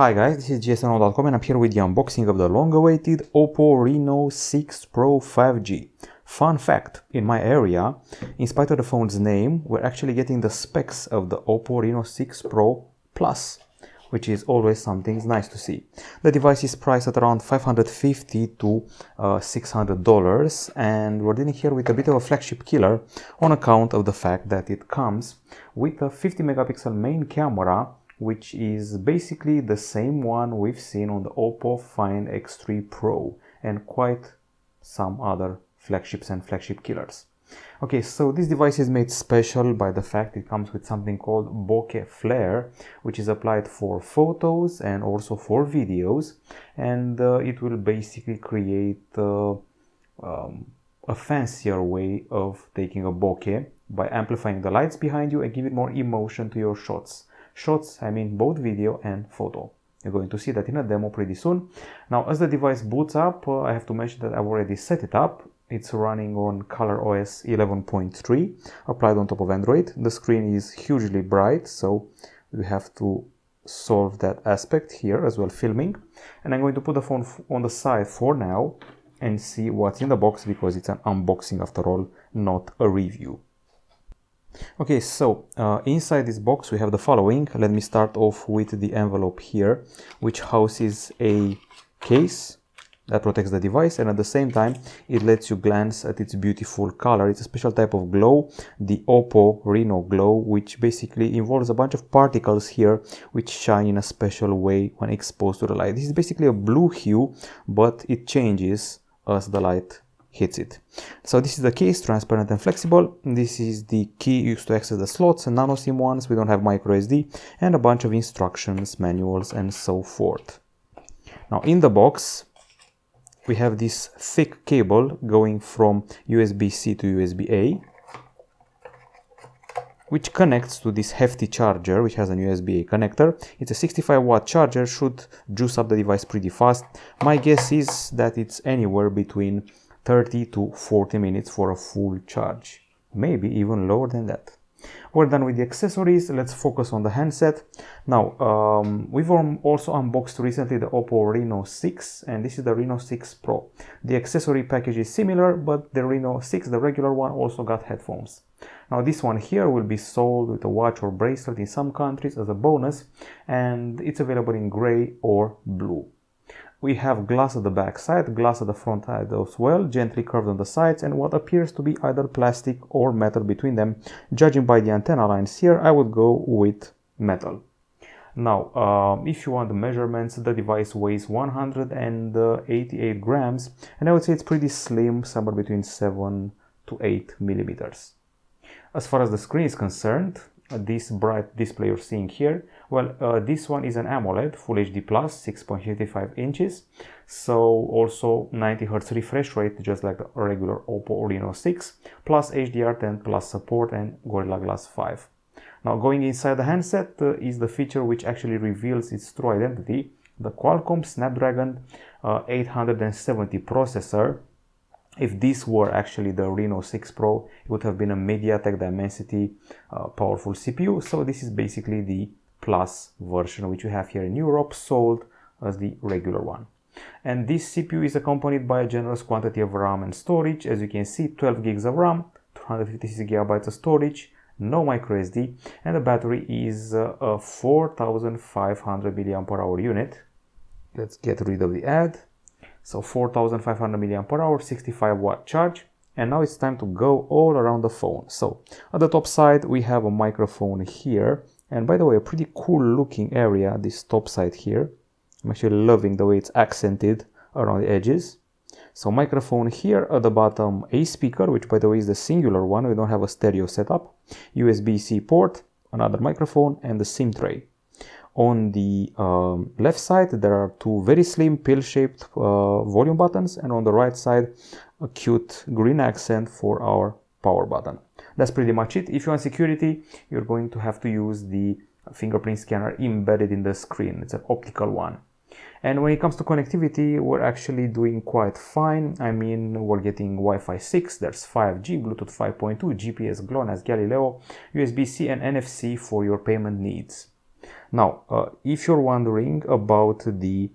Hi guys, this is gsno.com and I'm here with the unboxing of the long-awaited OPPO Reno6 Pro 5G. Fun fact, in my area, in spite of the phone's name, we're actually getting the specs of the OPPO Reno6 Pro Plus, which is always something nice to see. The device is priced at around $550 to $600, and we're dealing here with a bit of a flagship killer on account of the fact that it comes with a 50 megapixel main camera, which is basically the same one we've seen on the OPPO Find X3 Pro and quite some other flagships and flagship killers. Okay, so this device is made special by the fact it comes with something called bokeh flare, which is applied for photos and also for videos, and it will basically create a fancier way of taking a bokeh by amplifying the lights behind you and give it more emotion to your shots. Shots, I mean both video and photo. You're going to see that in a demo pretty soon. Now, as the device boots up, I have to mention that I've already set it up. It's running on ColorOS 11.3, applied on top of Android. The screen is hugely bright, so we have to solve that aspect here as well, filming. And I'm going to put the phone on the side for now and see what's in the box, because it's an unboxing after all, not a review. Okay, so inside this box we have the following. Let me start off with the envelope here, which houses a case that protects the device, and at the same time it lets you glance at its beautiful color. It's a special type of glow, the OPPO Reno glow, which basically involves a bunch of particles here which shine in a special way when exposed to the light. This is basically a blue hue, but it changes as the light hits it. So this is the case, transparent and flexible. This is the key used to access the slots and nano SIM ones. We don't have micro SD, and a bunch of instructions, manuals, and so forth. Now in the box we have this thick cable going from USB-C to USB-A, which connects to this hefty charger, which has an USB-A connector. It's a 65-watt charger, should juice up the device pretty fast. My guess is that it's anywhere between 30 to 40 minutes for a full charge, maybe even lower than that. We're done with the accessories. Let's focus on the handset. Now, we've also unboxed recently the OPPO Reno6, and this is the Reno6 Pro. The accessory package is similar, but the Reno6, the regular one, also got headphones. Now this one here will be sold with a watch or bracelet in some countries as a bonus, and it's available in gray or blue. We have glass at the back side, glass at the front side as well, gently curved on the sides, and what appears to be either plastic or metal between them. Judging by the antenna lines here, I would go with metal. Now, if you want the measurements, the device weighs 188 grams, and I would say it's pretty slim, somewhere between 7 to 8 millimeters. As far as the screen is concerned, this bright display you're seeing here, well, this one is an AMOLED Full HD Plus, 6.55 inches, so also 90 Hz refresh rate, just like the regular OPPO Reno6, plus HDR10 plus support and Gorilla Glass 5. Now, going inside the handset is the feature which actually reveals its true identity, the Qualcomm Snapdragon 870 processor. If this were actually the Reno6 Pro, it would have been a MediaTek Dimensity powerful CPU. So this is basically the Plus version, which we have here in Europe, sold as the regular one. And this CPU is accompanied by a generous quantity of RAM and storage. As you can see, 12 gigs of RAM, 256 gigabytes of storage, no micro SD, and the battery is a 4500 mAh unit. Let's get rid of the ad. So 4500 mAh, 65 watt charge. And now it's time to go all around the phone. So at the top side we have a microphone here, and by the way, a pretty cool looking area, this top side here. I'm actually loving the way it's accented around the edges. So microphone here, at the bottom a speaker, which by the way is the singular one, we don't have a stereo setup, USB-C port, another microphone, and the SIM tray. On the left side there are two very slim pill-shaped volume buttons, and on the right side a cute green accent for our power button. That's pretty much it. If you want security, you're going to have to use the fingerprint scanner embedded in the screen. It's an optical one. And when it comes to connectivity, we're actually doing quite fine. I mean, we're getting Wi-Fi 6, there's 5G, Bluetooth 5.2, GPS, GLONASS, Galileo, USB-C and NFC for your payment needs. Now, if you're wondering about the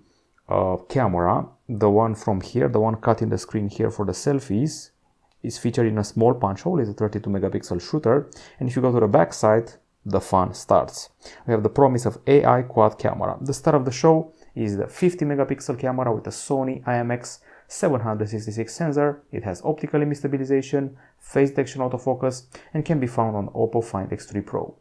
camera, the one from here, the one cut in the screen here for the selfies, is featured in a small punch hole. It's a 32 megapixel shooter, and if you go to the back side, the fun starts. We have the promise of AI quad camera. The star of the show is the 50 megapixel camera with a Sony IMX 766 sensor. It has optical image stabilization, face detection autofocus, and can be found on OPPO Find X3 Pro.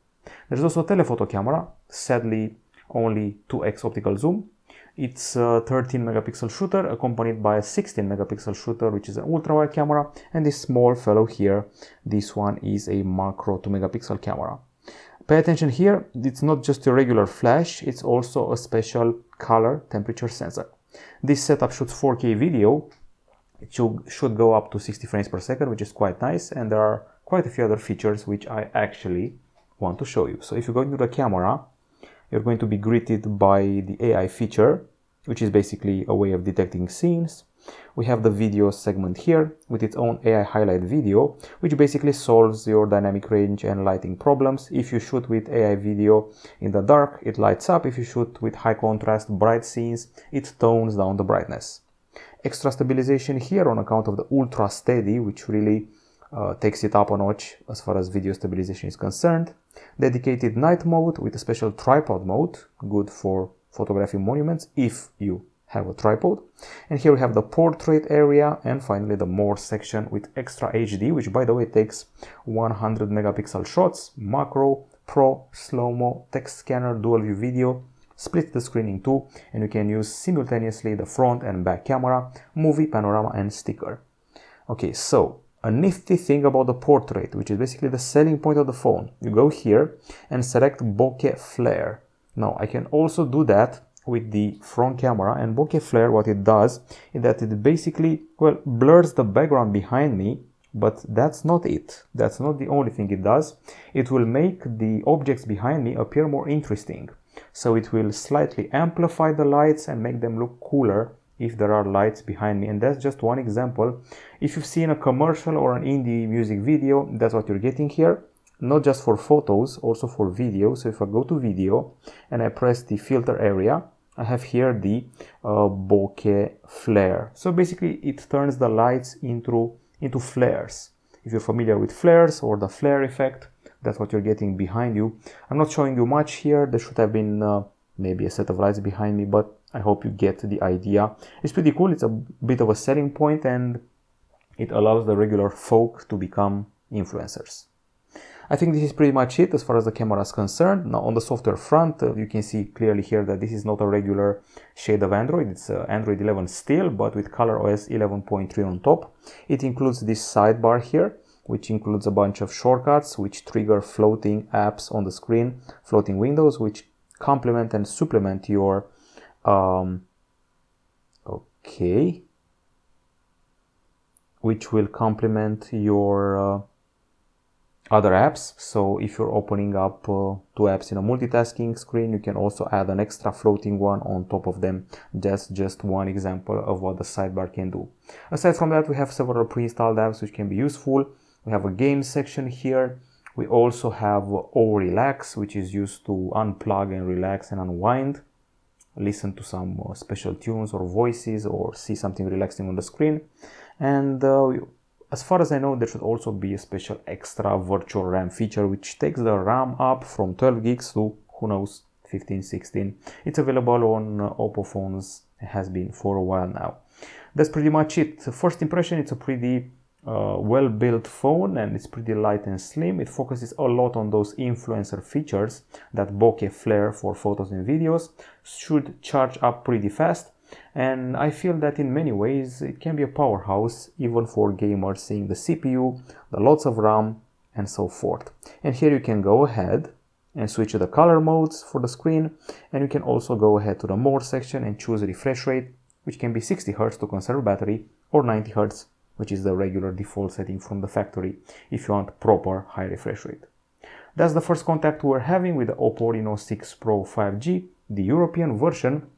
There's also a telephoto camera, sadly only 2x optical zoom. It's a 13 megapixel shooter accompanied by a 16 megapixel shooter, which is an ultra wide camera, and this small fellow here, this one is a macro 2 megapixel camera. Pay attention here, it's not just a regular flash, it's also a special color temperature sensor. This setup shoots 4K video. It should go up to 60 frames per second, which is quite nice, and there are quite a few other features which I actually want to show you. So if you go into the camera, you're going to be greeted by the AI feature, which is basically a way of detecting scenes. We have the video segment here with its own AI highlight video, which basically solves your dynamic range and lighting problems. If you shoot with AI video in the dark, it lights up. If you shoot with high contrast, bright scenes, it tones down the brightness. Extra stabilization here on account of the ultra steady, which really takes it up a notch as far as video stabilization is concerned. Dedicated night mode with a special tripod mode, good for photographing monuments if you have a tripod. And here we have the portrait area, and finally the more section with extra HD, which by the way takes 100 megapixel shots, macro, pro, slow-mo, text scanner, dual view video, split the screen in two, and you can use simultaneously the front and back camera, movie, panorama, and sticker. Okay, so a nifty thing about the portrait, which is basically the selling point of the phone. You go here and select bokeh flare. Now I can also do that with the front camera, and bokeh flare, what it does is that it basically, well, blurs the background behind me, but that's not it. That's not the only thing it does. It will make the objects behind me appear more interesting. So it will slightly amplify the lights and make them look cooler if there are lights behind me. And that's just one example. If you've seen a commercial or an indie music video, that's what you're getting here. Not just for photos, also for video. So if I go to video and I press the filter area, I have here the bokeh flare. So basically it turns the lights into flares. If you're familiar with flares or the flare effect, that's what you're getting behind you. I'm not showing you much here. There should have been maybe a set of lights behind me, but I hope you get the idea. It's pretty cool. It's a bit of a selling point, and it allows the regular folk to become influencers. I think this is pretty much it as far as the camera is concerned. Now on the software front, you can see clearly here that this is not a regular shade of Android. It's Android 11 still, but with ColorOS 11.3 on top. It includes this sidebar here, which includes a bunch of shortcuts which trigger floating apps on the screen, floating windows, which complement and supplement your which will complement your other apps. So if you're opening up two apps in a multitasking screen, you can also add an extra floating one on top of them. That's just one example of what the sidebar can do. Aside from that, we have several pre-installed apps which can be useful. We have a game section here. We also have O Relax, which is used to unplug and relax and unwind, listen to some special tunes or voices, or see something relaxing on the screen. And as far as I know, there should also be a special extra virtual RAM feature, which takes the RAM up from 12 gigs to, who knows, 15, 16. It's available on OPPO phones. It has been for a while now. That's pretty much it. First impression, it's a pretty well-built phone, and it's pretty light and slim. It focuses a lot on those influencer features. That bokeh flare for photos and videos should charge up pretty fast. And I feel that in many ways it can be a powerhouse even for gamers, seeing the CPU, the lots of RAM, and so forth. And here you can go ahead and switch to the color modes for the screen, and you can also go ahead to the more section and choose refresh rate, which can be 60 Hz to conserve battery, or 90 Hz, which is the regular default setting from the factory if you want proper high refresh rate. That's the first contact we're having with the OPPO Reno6 Pro 5G, the European version,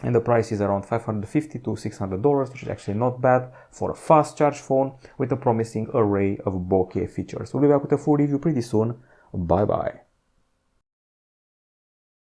and the price is around $550 to $600, which is actually not bad for a fast charge phone with a promising array of bokeh features. We'll be back with a full review pretty soon. Bye bye.